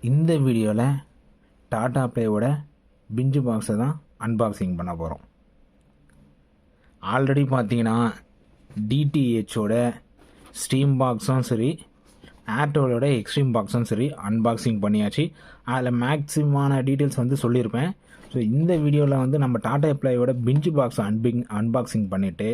இந்த வீடியோவில் டாடா ப்ளேயோட பிஞ்சு பாக்ஸை தான் அன்பாக்சிங் பண்ண போகிறோம். ஆல்ரெடி பார்த்தீங்கன்னா டிடிஹெச்சோட ஸ்டீம் பாக்ஸும் சரி, ஏர்டெலோட எக்ஸ்ட்ரீம் பாக்ஸும் சரி அன்பாக்சிங் பண்ணியாச்சு. அதில் மேக்ஸிமமான டீட்டெயில்ஸ் வந்து சொல்லியிருப்பேன். ஸோ இந்த வீடியோவில் வந்து நம்ம டாடா ப்ளேயோட பிஞ்சு பாக்ஸை அன்பாக்சிங் பண்ணிவிட்டு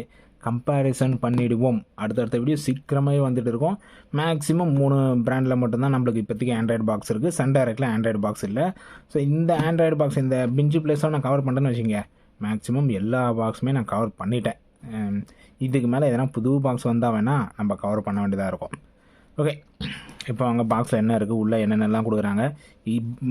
கம்பேரிசன் பண்ணிவிடுவோம். அடுத்தடுத்த வீடியோ சீக்கிரமாகவே வந்துட்டு இருக்கோம். மேக்ஸிமம் 3 பிராண்டில் மட்டும்தான் நம்மளுக்கு இப்போதைக்கு ஆண்ட்ராய்டு பாக்ஸ் இருக்குது. சன் டைரக்டில் ஆண்ட்ராய்டு பாக்ஸ் இல்லை. ஸோ இந்த ஆண்ட்ராய்டு பாக்ஸ் இந்த பிஞ்சு பிளேஸாக நான் கவர் பண்ணுறேன்னு வச்சுங்க, மேக்ஸிமம் எல்லா பாக்ஸுமே நான் கவர் பண்ணிட்டேன். இதுக்கு மேலே எதனா புது பாக்ஸ் வந்தால் வேணால் நம்ம கவர் பண்ண வேண்டியதாக இருக்கும். ஓகே, இப்போ அவங்க பாக்ஸில் என்ன இருக்குது, உள்ளே என்னென்னலாம் கொடுக்குறாங்க,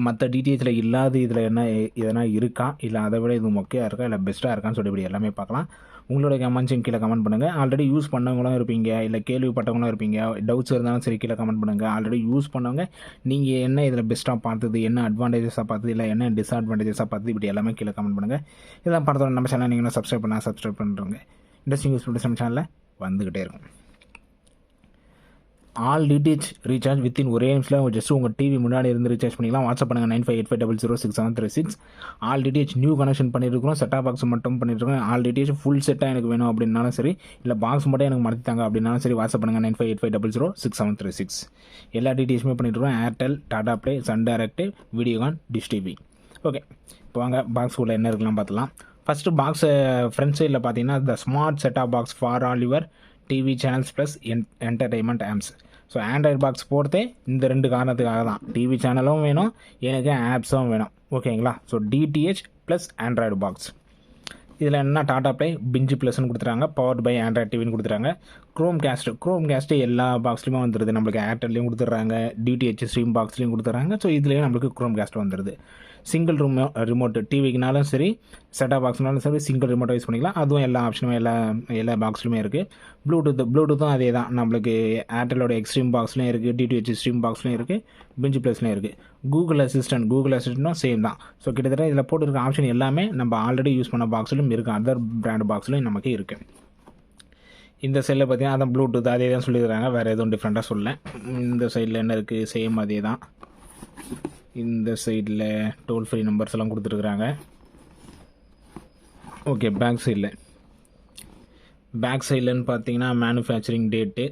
மற்ற டீட்டெயில்ஸில் இல்லாத இதில் என்ன எதனா இருக்கா, இல்லை அதை விட இது மொக்கையாக இருக்கா, இல்லை பெஸ்ட்டாக இருக்கான்னு சொல்லி இப்படி எல்லாமே பார்க்கலாம். உங்களோட கமெண்ட்ஸும் கீழே கமெண்ட் பண்ணுங்கள். ஆல்ரெடி யூஸ் பண்ணவங்களும் இருப்பீங்க, இல்லை கேள்விப்பட்டவங்களும் இருப்பீங்க. டவுட்ஸ் இருந்தாலும் சரி கீழே கமெண்ட் பண்ணுங்கள். ஆல்ரெடி யூஸ் பண்ணவங்க நீங்கள் என்ன இதில் பெஸ்ட்டாக பார்த்தது, என்ன அட்வான்டேஜஸாக பார்த்தது, இல்லை என்ன டிஸ்அட்வான்டேஜஸாக பார்த்தது, இப்படி எல்லாமே கீழே கமெண்ட் பண்ணுங்கள். இதெல்லாம் பார்த்தோம் நம்ம சேனல் நீங்கள் சப்ஸ்கிரைப் பண்ணுறோங்க. இன்ட்ரெஸ்டிங் யூஸ் பண்ணி நம்ம சேனலில் வந்துக்கிட்டே இருக்கும். ஆல் டிடிஹெச் ரீசார்ஜ் வித்தின் ஒரே நிமிஷத்தில் ஜஸ்ட் உங்கள் டிவி முன்னாடி இருந்து ரீசார்ஜ் பண்ணிக்கலாம். வாட்ஸ்அப் பண்ணுங்கள் 9585006736. ஆல் டிடிஹெச் நியூ கனெக்ஷன் பண்ணியிருக்கிறோம். செட்டாக பாக்ஸ் மட்டும் பண்ணியிருக்கோம். ஆல் டிடிஹெச் ஃபுல் செட்டாக எனக்கு வேணும் அப்படின்னாலும் சரி, இல்லை பாக்ஸ் மட்டும் எனக்கு மாற்றித்தாங்க அப்படின்னாலும் சரி, வாட்ஸ்அப் பண்ணுங்கள் 9585006736. எல்லா டிடிஹெச்சுமே பண்ணியிருக்கோம். Airtel, Tata Play, Sun Direct, Videocon, Dish TV. Okay, இப்போ வாங்க பாக்ஸ்குள்ளே என்ன இருக்கலாம் பார்த்துலாம். ஃபஸ்ட்டு பாக்ஸை ஃப்ரண்ட் சைடில் பார்த்தீங்கன்னா த ஸ்மார்ட் செட்டாக box for all your TV channels plus entertainment apps. So Android box போகிறதே இந்த 2 காரணத்துக்காக தான். டிவி சேனலும் வேணும், எனக்கு ஆப்ஸும் வேணும். ஓகேங்களா? So DTH plus Android box. இதில் என்ன டாடா ப்ளே பிஞ்சு ப்ளஸ்ன்னு கொடுத்துறாங்க, பவர்ட் பை ஆண்ட்ராய்டு டிவின்னு கொடுத்துறாங்க. க்ரோம் கேஸ்ட்டு எல்லா பாக்ஸ்லையுமே வந்துடுது. நம்மளுக்கு ஏர்டெல்லையும் கொடுத்துட்றாங்க, டிடிஹெச் ஸ்ட்ரீம் பாக்ஸ்லையும் கொடுத்துட்றாங்க. ஸோ இதுலேயும் நம்மளுக்கு க்ரோம் கேஸ்ட் வந்துடுது. சிங்கிள் ரிமோட்டு டிவிக்குனாலும் சரி, செட்டாக பாக்ஸ்னாலும் சரி, சிங்கிள் ரிமோட்டை யூஸ் பண்ணிக்கலாம். அதுவும் எல்லா ஆப்ஷனுமே எல்லா பாக்ஸ்லையுமே இருக்குது. ப்ளூடூத்தும் அதே தான். நம்மளுக்கு ஏர்டெலோட எக்ஸ்ட்ரீம் பாக்ஸ்லையும் இருக்குது, டிடிஹெச் ஸ்ட்ரீம் பாக்ஸ்லையும் இருக்குது, பிஞ்சு ப்ளஸ்லையும் இருக்குது. கூகுள் அசிஸ்டண்ட்டும் சேம் தான். ஸோ கிட்டத்தட்ட இதில் போட்டுருக்க ஆப்ஷன் எல்லாமே நம்ம ஆல்ரெடி யூஸ் பண்ண பாக்ஸ்லையும் இருக்குது, அதர் பிராண்ட் பாக்ஸ்லையும் நமக்கு இருக்குது. இந்த சைடில் பார்த்தீங்கன்னா அதான் ப்ளூடூத் அதே தான் சொல்லிடுறாங்க, வேறு எதுவும் டிஃப்ரெண்ட்டாக சொல்ல. இந்த சைடில் என்ன இருக்குது, சேம் அதே தான். இந்த சைடில் டோல் ஃப்ரீ நம்பர்ஸ் எல்லாம் கொடுத்துருக்குறாங்க. ஓகே, பேக் சைட்லன்னு பார்த்தீங்கன்னா மேனுஃபேக்சரிங் டேட்டு,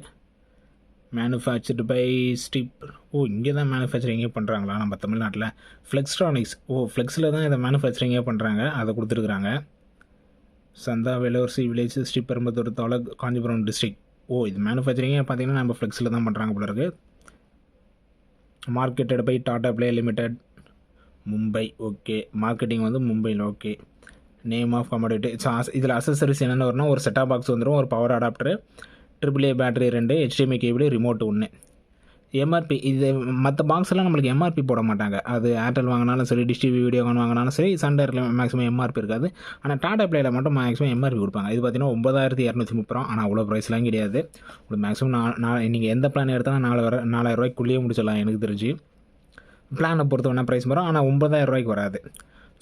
மேனுஃபேக்சர்டு பை ஸ்டிப். இங்கே தான் மேனுஃபேக்சரிங்கே பண்ணுறாங்களா நம்ம தமிழ்நாட்டில்? ஃப்ளெக்ஸ்ட்ரானிக்ஸ். ஃப்ளெக்ஸில் தான் இதை மேனுஃபேக்சரிங்கே பண்ணுறாங்க, அதை கொடுத்துருக்குறாங்க. Santhavelur village Sriperumbudur taluk Kanchipuram district. இது மேனுஃபேக்சரிங்கே பார்த்தீங்கன்னா நம்ம ஃப்ளெக்ஸில் தான் பண்ணுறாங்க போல இருக்குது. Marketed by Tata Play limited, Mumbai. Okay, marketing வந்து மும்பையில். Okay, name of commodity. இதில் அசசரிஸ் என்னென்ன வரும்னா, ஒரு செட்டாக பாக்ஸ் வந்துடும், ஒரு power adapter, AAA battery 2, HDMI cable, remote 1. MRP இது மற்ற பாக்ஸ்லாம் நம்மளுக்கு எம்ஆர்பி போட மாட்டாங்க. அது ஏர்டெல் வாங்கினாலும் சரி, டிஷ் டிவி, வீடியோகான் வாங்கினாலும் சரி, சன் டைரக்டில் மேக்ஸிமம் எம்ஆர்பி இருக்காது. ஆனால் டாடா ப்ளேயில் மட்டும் மேக்ஸிமம் எம்ஆர்பி கொடுப்பாங்க. இது பார்த்தீங்கன்னா 9230 ரூபா. ஆனால் அவ்வளோ ப்ரைஸ்லாம் கிடையாது. ஒரு மேக்ஸிமம் நீங்கள் எந்த பிளான் எடுத்தாலும் 4000 ரூபாய்க்குள்ளேயே முடிச்சிடலாம் எனக்கு தெரிஞ்சு. பிளானை பொறுத்த வேணால் ப்ரைஸ் வரும், ஆனால் 9000 ரூபாய்க்கு வராது.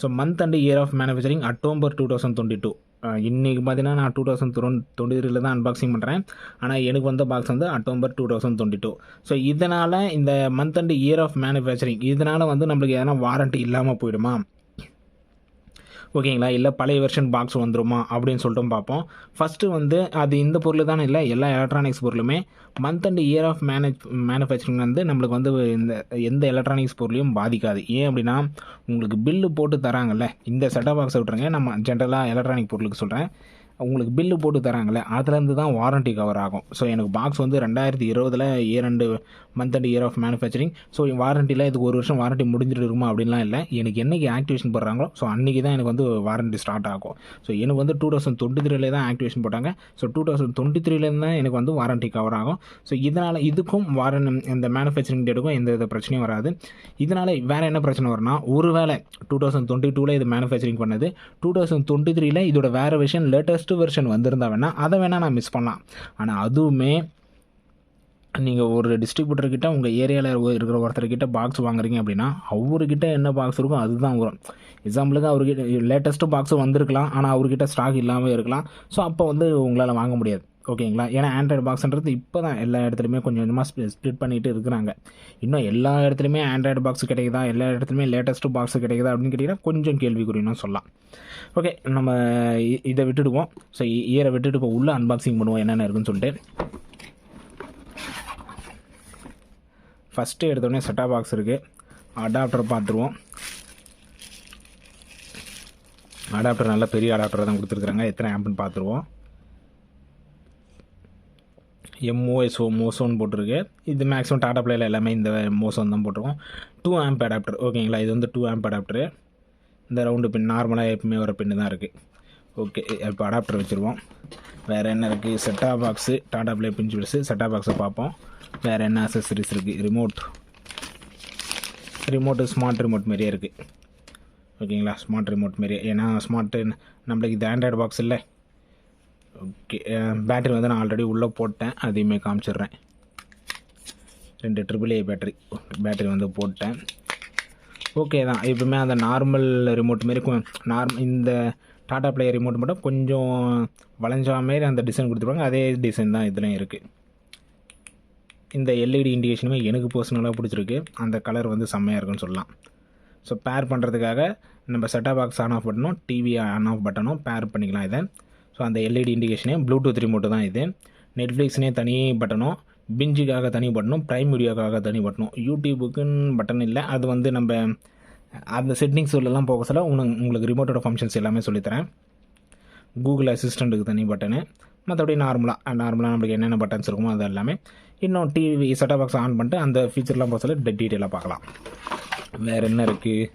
So month and year of manufacturing October 2022. இன்றைக்கி பார்த்தீங்கன்னா நான் 2023 தான் அன்பாக்சிங் பண்ணுறேன். ஆனால் எனக்கு வந்த பாக்ஸ் வந்து அக்டோபர் 2022. ஸோ இதனால் இந்த month and year of manufacturing இதனால் வந்து நம்மளுக்கு எதனா வாரண்ட்டி இல்லாமல் போயிடுமா, ஓகேங்களா, இல்லை பழைய வெர்ஷன் பாக்ஸ் வந்துடுமா அப்படின்னு சொல்லிட்டு பார்ப்போம். ஃபஸ்ட்டு வந்து அது இந்த பொருள் தானே இல்லை, எல்லா எலக்ட்ரானிக்ஸ் பொருளுமே month and year of manufacturing வந்து நம்மளுக்கு வந்து எந்த எலக்ட்ரானிக்ஸ் பொருளையும் பாதிக்காது. ஏன் அப்படின்னா, உங்களுக்கு பில்லு போட்டு தராங்கல்ல, இந்த செட்டப் பாக்ஸை விட்டுருங்க, நம்ம ஜென்ரலாக எலக்ட்ரானிக் பொருளுக்கு சொல்கிறேன், உங்களுக்கு பில்லு போட்டு தராங்களே அதுலேருந்து தான் வாரண்ட்டி கவர் ஆகும். ஸோ எனக்கு பாக்ஸ் வந்து 2020 A2 month and year of manufacturing. So வாரண்ட்டியில் இதுக்கு 1 வருஷம் வாரண்ட்டி முடிஞ்சிட்டு இருக்குமா அப்படின்லாம் இல்லை. எனக்கு என்றைக்கு ஆக்டிவேஷன் போடுறாங்களோ ஸோ அன்றைக்கி தான் எனக்கு வந்து வாரண்ட்டி ஸ்டார்ட் ஆகும். ஸோ எனக்கு வந்து 2023 தான் ஆக்டிவேஷன் போட்டாங்க. ஸோ 2023 தான் எனக்கு வந்து வாரண்ட்டி கவர் ஆகும். ஸோ இதனால் இதுக்கும் இந்த மேனுஃபேக்சரிங் டேட்டுக்கும் எந்த பிரச்சனையும் வராது. இதனால் வேறு என்ன பிரச்சனை வரும்னா, ஒருவேளை 2022 இது மேனுஃபேக்சரிங் பண்ணது, 2023 இதோட வேறு விஷயம் லேட்டஸ்ட் வெர்ஷன் வந்திருந்தா வேணால் அதை வேணால் நான் மிஸ் பண்ணலாம். ஆனால் அதுவுமே நீங்கள் ஒரு டிஸ்ட்ரிபியூட்டர்கிட்ட உங்கள் ஏரியாவில் இருக்கிற ஒருத்தர்கிட்ட பாக்ஸ் வாங்குறீங்க அப்படின்னா அவர்கிட்ட என்ன பாக்ஸ் இருக்கோ அதுதான் வரும். எக்ஸாம்பிளுக்கு அவர்கிட்ட லேட்டஸ்ட்டு பாக்ஸும் வந்திருக்கலாம், ஆனால் அவர்கிட்ட ஸ்டாக் இல்லாமல் இருக்கலாம். ஸோ அப்போ வந்து உங்களால் வாங்க முடியாது. ஓகேங்களா. ஏன்னா ஆண்ட்ராய்டு பாக்ஸ்ன்றது இப்போ தான் எல்லா இடத்துலையுமே கொஞ்சம் கொஞ்சமாக ஸ்ப்ளிட் பண்ணிகிட்டு இருக்கிறாங்க. இன்னும் எல்லா இடத்துலையுமே ஆண்ட்ராய்டு பாக்ஸ் கிடைக்குதா, எல்லா இடத்துலையுமே லேட்டஸ்ட்டு பாக்ஸ் கிடைக்குதா அப்படின்னு கேட்டிங்கன்னா கொஞ்சம் கேள்விக்குறின்னு சொல்லலாம். ஓகே, நம்ம இதை விட்டுடுவோம். ஸோ இயரை விட்டுட்டு இப்போ உள்ளே அன்பாக்சிங் பண்ணுவோம் என்னென்ன இருக்குன்னு சொல்லிட்டு. ஃபஸ்ட்டு எடுத்தோடனே செட்டாப் பாக்ஸ் இருக்குது. அடாப்டர் பார்த்துருவோம். அடாப்டர் நல்ல பெரிய அடாப்டர் தான் கொடுத்துருக்குறாங்க. எத்தனை ஆம்புன்னு பார்த்துருவோம். மோசோன்னு போட்டிருக்கு. இது மேக்ஸிமம் டாடா பிளேயில் எல்லாமே இந்த மோசோன் தான் போட்டிருக்கோம். 2 ஆம்ப் அடாப்டர். ஓகேங்களா, இது வந்து 2 ஆம்ப் அடாப்டரு. இந்த ரவுண்டு பின் நார்மலாக எப்பவுமே வர பின்னு தான் இருக்குது. ஓகே, இப்போ அடாப்டர் வச்சுருவோம். வேறு என்ன இருக்குது? செட்டாப் பாக்ஸு, டாடா பிளே பிஞ்சு பிளஸு, செட்டாப் பாக்ஸை பார்ப்போம். வேறு என்ன அசசரிஸ் இருக்குது? ரிமோட்டு ஸ்மார்ட் ரிமோட் மாரியே இருக்குது. ஓகேங்களா, ஸ்மார்ட் ரிமோட் மாரியே. ஏன்னா ஸ்மார்ட்டு நம்மளுக்கு இது ஆண்ட்ராய்டு பாக்ஸ் இல்லை. ஓகே, பேட்டரி வந்து நான் ஆல்ரெடி உள்ளே போட்டேன், அதையுமே காமிச்சிட்றேன். 2 AAA பேட்டரி வந்து போட்டேன். ஓகே தான். எப்பவுமே அந்த நார்மல் ரிமோட் மாரி இந்த டாடா பிளே ரிமோட் மட்டும் கொஞ்சம் வளைஞ்சா மாரி அந்த டிசைன் கொடுத்துருவாங்க. அதே டிசைன் தான் இதுலையும் இருக்குது. இந்த எல்இடி இண்டிகேஷனுமே எனக்கு பர்சனலாக பிடிச்சிருக்கு. அந்த கலர் வந்து செம்மையாக இருக்குன்னு சொல்லலாம். ஸோ பேர் பண்ணுறதுக்காக நம்ம செட்டாப் பாக்ஸ் ஆன் ஆஃப் பட்டனும் டிவி ஆன் ஆஃப் பட்டனும் பேர் பண்ணிக்கலாம் இதை. ஸோ அந்த எல்இடி இண்டிகேஷனே ப்ளூடூத் ரிமோட்டு தான் இது. நெட்ஃப்ளிக்ஸ்னே தனி பட்டனும், பிஞ்சுக்காக தனி பட்டனும், ப்ரைம் வீடியோக்காக தனி பட்டனும், யூடியூபுக்குன்னு பட்டன் இல்லை. அது வந்து நம்ம அந்த செட்டிங்ஸ் உள்ளலாம் போக சொல்ல உங்களுக்கு ரிமோட்டோட ஃபங்க்ஷன்ஸ் எல்லாமே சொல்லித்தரேன். கூகுள் அசிஸ்டண்ட்டுக்கு தனி பட்டனு, மற்றபடி நார்மலாக நம்மளுக்கு என்னென்ன பட்டன்ஸ் இருக்குமோ அது எல்லாமே. இன்னும் டிவி செட்டாப் பாக்ஸ் ஆன் பண்ணிட்டு அந்த ஃபீச்சர்லாம் போக சொல்ல டீட்டெயிலாக பார்க்கலாம். வேறு என்ன இருக்குது?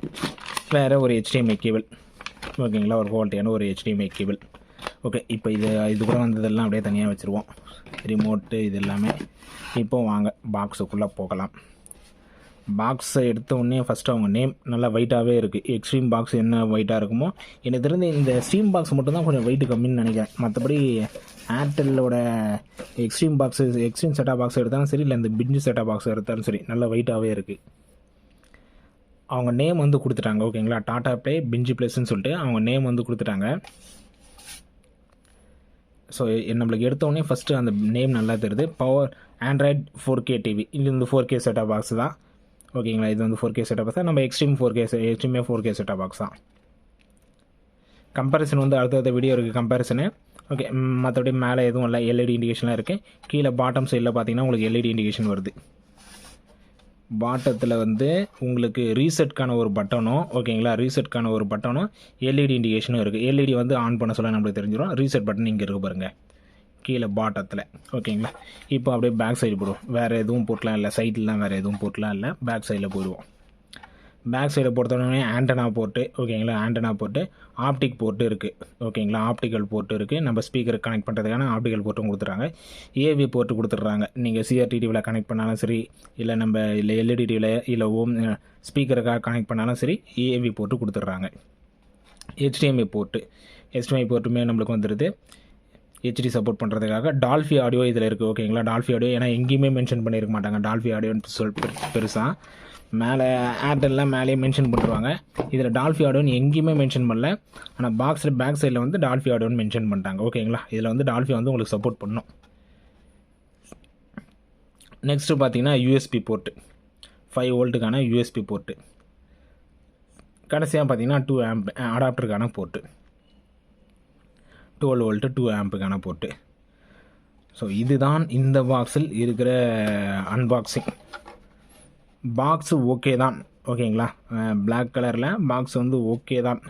வேறு ஒரு HDMI கேபிள். ஓகேங்களா, ஒரு குவாலிட்டியான ஒரு HDMI கேபிள். ஓகே, இப்போ இது கூட வந்ததெல்லாம் அப்படியே தனியாக வச்சுருவோம். ரிமோட்டு இது எல்லாமே. இப்போ வாங்க பாக்ஸுக்குள்ளே போகலாம். பாக்ஸை எடுத்த உடனே ஃபஸ்ட்டு அவங்க நேம் நல்லா வெயிட்டாகவே இருக்குது. எக்ஸ்ட்ரீம் பாக்ஸ் என்ன வெயிட்டாக இருக்குமோ, எனக்கு தெரிஞ்சு இந்த ஸ்ட்ரீம் பாக்ஸ் மட்டும்தான் கொஞ்சம் வெயிட் கம்மின்னு நினைக்கிறேன். மற்றபடி ஏர்டெல்லோட எக்ஸ்ட்ரீம் செட்டாப் பாக்ஸ் எடுத்தாலும் சரி, இல்லை இந்த பிஞ்சு செட்டாப் பாக்ஸ் எடுத்தாலும் சரி, நல்லா வெயிட்டாகவே இருக்குது. அவங்க நேம் வந்து கொடுத்துட்டாங்க. ஓகேங்களா, டாடா பிளே பிஞ்சு பிளேஸ்ன்னு சொல்லிட்டு அவங்க நேம் வந்து கொடுத்துட்டாங்க. ஸோ நம்மளுக்கு எடுத்தோடனே ஃபஸ்ட்டு அந்த நேம் நல்லா தெரியுது. Power Android 4K TV. இது வந்து 4K செட்டாப் பாக்ஸ் தான். ஓகேங்களா, இது வந்து 4K செட்டாப் பாக்ஸ் தான். நம்ம எக்ஸ்ட்ரீமே 4K செட்டாப் பாக்ஸ் தான். கம்பேரிசன் வந்து அடுத்த வீடியோ இருக்குது கம்பேரிசனு. ஓகே, மற்றபடி மேலே எதுவும் இல்லை. எல்இடி இண்டிகேஷன்லாம் இருக்குது. கீழே பாட்டம் சைடில் பார்த்தீங்கன்னா உங்களுக்கு எல்இடி இண்டிகேஷன் வருது. பாட்டத்தில் வந்து உங்களுக்கு ரீசெட்கான ஒரு பட்டனும், ஓகேங்களா, ரீசெட்கான ஒரு பட்டனும் எல்இடி இண்டிகேஷனும் இருக்குது. எல்இடி வந்து ஆன் பண்ண சொல்ல நம்மளுக்கு தெரிஞ்சிடும். ரீசெட் பட்டன் இங்கே இருக்குது பாருங்கள் கீழே பாட்டத்தில். ஓகேங்களா, இப்போ அப்படியே பேக் சைடு போடுவோம். வேறு எதுவும் போட்டலாம் இல்லை, சைட்லாம் வேறு எதுவும் போட்டலாம் இல்லை. பேக் சைடில் போயிடுவோம். பேக் சைடில் பொறுத்தவரைக்கும் ஆண்டனா போர்ட்டு. ஓகேங்களா, ஆண்டனா போர்ட்டு, ஆப்டிக் போர்ட்டு இருக்குது. ஓகேங்களா, ஆப்டிக்கல் போர்ட்டு இருக்குது. நம்ம ஸ்பீக்கருக்கு கனெக்ட் பண்ணுறதுக்கான ஆப்டிக்கல் போர்ட்டும் கொடுத்துட்றாங்க. ஏவி போர்ட்டு கொடுத்துட்றாங்க. நீங்கள் சிஆர்டி டிவியில் கனெக்ட் பண்ணாலும் சரி, இல்லை நம்ம இல்லை எல்இடி டிவியில் இல்லை ஸ்பீக்கருக்காக கனெக்ட் பண்ணாலும் சரி, ஏவி போர்ட்டு கொடுத்துட்றாங்க. HDMI போர்ட்டுமே நம்மளுக்கு வந்துடுது. HD சப்போர்ட் பண்ணுறதுக்காக டால்ஃபி ஆடியோ இதில் இருக்குது. ஓகேங்களா, டால்ஃபி ஆடியோ ஏன்னா எங்கேயுமே மென்ஷன் பண்ணியிருக்க மாட்டாங்க டால்ஃபி ஆடியோன்னு பெருசாக. மேலே ஏர்டெல்லாம் மேலேயே மென்ஷன் பண்ணுவாங்க. இதில் டால்ஃபி ஆடியோன்னு எங்கேயுமே மென்ஷன் பண்ணல. ஆனால் பாக்ஸில் பேக் சைடில் வந்து டால்ஃபி ஆடியோன்னு மென்ஷன் பண்ணிட்டாங்க. ஓகேங்களா, இதில் வந்து டால்ஃபி வந்து உங்களுக்கு சப்போர்ட் பண்ணணும். நெக்ஸ்ட்டு பார்த்தீங்கன்னா USB போர்ட்டு, 5 வோல்ட்டுக்கான USB போர்ட்டு. கடைசியாக பார்த்தீங்கன்னா 2 ஆம்ப் அடாப்டருக்கான போர்ட்டு, 12 வோல்ட்டு 2 ஆம்புக்கான போர்ட்டு. ஸோ இதுதான் இந்த பாக்ஸில் இருக்கிற அன்பாக்சிங். பாக்ஸு ஓகே தான். ஓகேங்களா, பிளாக் கலரில் பாக்ஸ் வந்து ஓகே தான்.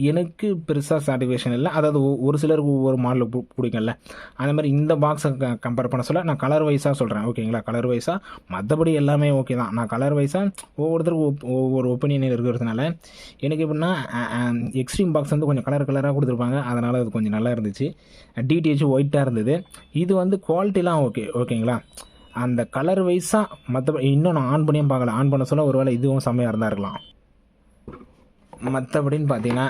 எனக்கு பெருசாக சாட்டிஸ்ஃபேக்ஷன் இல்லை. அதாவது ஒரு சிலருக்கு ஒவ்வொரு மாடல் பிடிக்கும்ல, அந்த மாதிரி இந்த பாக்ஸை கம்பேர் பண்ண சொல்ல நான் கலர் வைஸாக சொல்கிறேன். ஓகேங்களா, கலர் வைஸாக. மற்றபடி எல்லாமே ஓகே தான். நான் கலர் வைஸாக ஒவ்வொருத்தருக்கும் ஒவ்வொரு ஒப்பீனியன் இருக்கிறதுனால எனக்கு எப்படின்னா எக்ஸ்ட்ரீம் பாக்ஸ் வந்து கொஞ்சம் கலராக கொடுத்துருப்பாங்க. அதனால் அது கொஞ்சம் நல்லா இருந்துச்சு. டிடிஹெச் ஒயிட்டாக இருந்தது. இது வந்து குவாலிட்டிலாம் ஓகேங்களா. அந்த கலர் வைஸாக மற்றபடி இன்னும் நான் ஆன் பண்ணியும் பார்க்கல. ஆன் பண்ண சொல்ல ஒரு வேளை இதுவும் செம்மையாக இருந்தால் இருக்கலாம். மற்றபடின்னு பார்த்தீங்கன்னா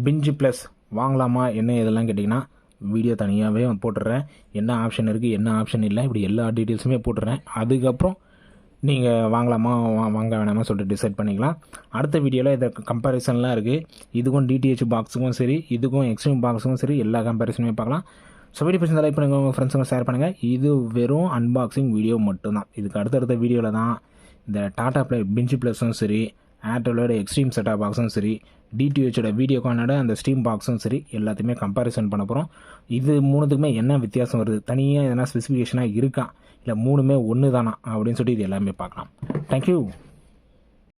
பிஞ்சு ப்ளஸ் வாங்கலாமா என்ன இதெல்லாம் கேட்டிங்கன்னா வீடியோ தனியாகவே போட்டுடுறேன். என்ன ஆப்ஷன் இருக்குது, என்ன ஆப்ஷன் இல்லை, இப்படி எல்லா டீட்டெயில்ஸுமே போட்டுடுறேன். அதுக்கப்புறம் நீங்கள் வாங்கலாமா வாங்க வேணாமா சொல்லிட்டு டிசைட் பண்ணிக்கலாம். அடுத்த வீடியோவில் இதை கம்பேரிசன்லாம் இருக்குது. இதுக்கும் டிடிஹெச் பாக்ஸுக்கும் சரி, இதுக்கும் எக்ஸ்ட்ரீம் பாக்ஸுக்கும் சரி, எல்லா கம்பேரிசனுமே பார்க்கலாம். ஸோ வீடியோ பிடிச்ச லைக் பண்ணுங்கள், உங்கள் ஃப்ரெண்ட்ஸுங்க ஷேர் பண்ணுங்கள். இது வெறும் அன்பாக்சிங் வீடியோ மட்டும்தான். இதுக்கு அடுத்தடுத்த வீடியோவில் தான் இந்த டாடா ப்ளே பிஞ்ச் ப்ளஸும் சரி, ஏர்டெல்லோட எக்ஸ்ட்ரீம் செட்டாப் பாக்ஸும் சரி, டிடிஹெச்சோட வீடியோக்கானோட அந்த ஸ்ட்ரீம் பாக்ஸும் சரி, எல்லாத்தையுமே கம்பேரிசன் பண்ண போகிறோம். இது மூணுத்துக்குமே என்ன வித்தியாசம் வருது, தனியாக எதனா ஸ்பெசிஃபிகேஷனாக இருக்கா, இல்லை மூணுமே ஒன்று தானா அப்படின்னு சொல்லிட்டு இது எல்லாமே பார்க்கலாம். தேங்க்யூ.